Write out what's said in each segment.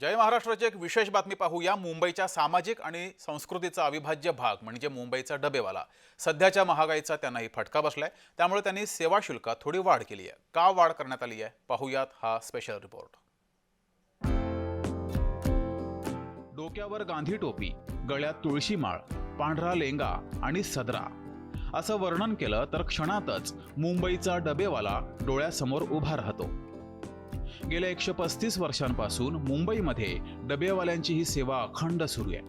जय महाराष्ट्राची एक विशेष बातमी पाहूया। मुंबईच्या सामाजिक आणि संस्कृतीचा अविभाज्य भाग म्हणजे मुंबईचा डबेवाला सध्याच्या महागाईचा त्यांनाही फटका बसलाय। त्यामुळे त्यांनी सेवा शुल्कात थोडी वाढ केली आहे। का वाढ करण्यात आली आहे पाहूयात हा स्पेशल रिपोर्ट। डोक्यावर गांधी टोपी, गळ्यात तुळशी माळ, पांढरा लेंगा आणि सदरा असं वर्णन केलं तर क्षणातच मुंबईचा डबेवाला डोळ्यासमोर उभा राहतो। गेल्या 135 वर्षांपासून मुंबईमध्ये डबेवाल्यांची ही सेवा अखंड सुरू आहे।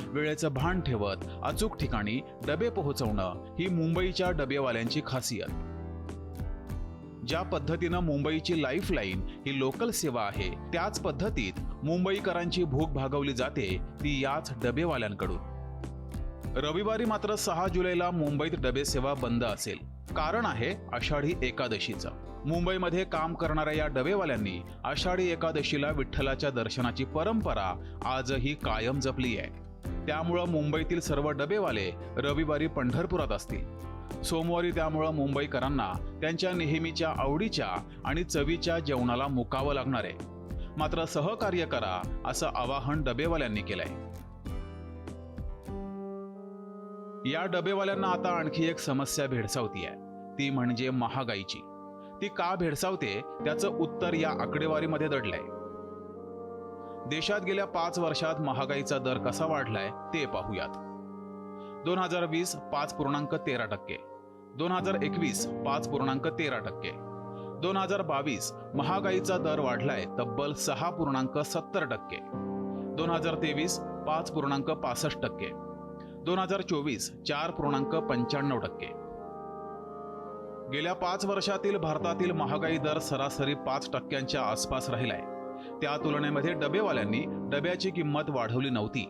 वेळेचं भान ठेवत अचूक ठिकाणी डबे पोहोचवणं ही मुंबईच्या डबेवाल्यांची खासियत। ज्या पद्धतीनं मुंबईची लाईफलाईन ही लोकल सेवा आहे, त्याच पद्धतीत मुंबईकरांची भूक भागवली जाते, ती याच डबेवाल्यांकडून। रविवारी मात्र 6 जुलैला मुंबईत डबे सेवा बंद असेल। कारण आहे आषाढी एकादशीचं। मुंबईमध्ये काम करणाऱ्या या डबेवाल्यांनी आषाढी एकादशीला विठ्ठलाच्या दर्शनाची परंपरा आजही कायम जपली आहे। त्यामुळं मुंबईतील सर्व डबेवाले रविवारी पंढरपुरात असतील। सोमवारी त्यामुळं मुंबईकरांना त्यांच्या नेहमीच्या आवडीच्या आणि चवीच्या जेवणाला मुकावं लागणार आहे। मात्र सहकार्य करा असं आवाहन डबेवाल्यांनी केलंय। या डबेवाल्यांना आता आणखी एक समस्या भेडसावतीये, ती म्हणजे महागाईची। ती का भेडसावते त्याचं उत्तर या आकडेवारीमध्ये दडलंय। देशात गेल्या 5 वर्षात महागाईचा दर कसा वाढलाय ते पाहूयात। 2020 5.13%, 2021 5.13%, 2022 महागाईचा दर वाढलाय तब्बल 6.70%, 2023 5.65%, 2024 4.95%। गेल्या 5 वर्षातील भारतातील महागाई दर सरासरी 5% आसपास राहिलाय। त्या तुलनेमध्ये डबेवाल्यांनी डब्याची किंमत वाढवली नव्हती।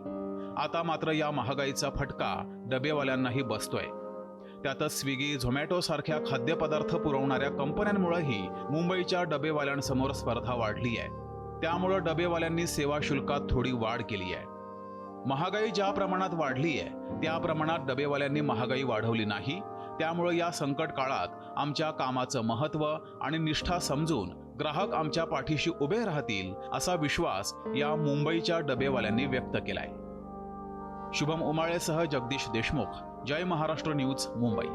आता मात्र या महागाईचा फटका डबेवाल्यांनाही बसतोय। त्यातच स्विगी, झोमॅटो सारख्या खाद्यपदार्थ पुरवणाऱ्या कंपन्यांमुळेही मुंबईच्या डबेवाल्यांसमोर स्पर्धा वाढली आहे। त्यामुळे डबेवाल्यांनी सेवा शुल्कात थोडी वाढ केली आहे। महागाई ज्या प्रमाणात वाढली आहे त्या प्रमाणात डबेवाल्यांनी महागाई वाढवली नाही। त्यामुळे या संकट काळात आमच्या कामाचं महत्त्व आणि निष्ठा समजून ग्राहक आमच्या पाठीशी उभे राहतील असा विश्वास या मुंबईच्या डबेवाल्यांनी व्यक्त केलाय। शुभम उमाळेसह जगदीश देशमुख, जय महाराष्ट्र न्यूज, मुंबई।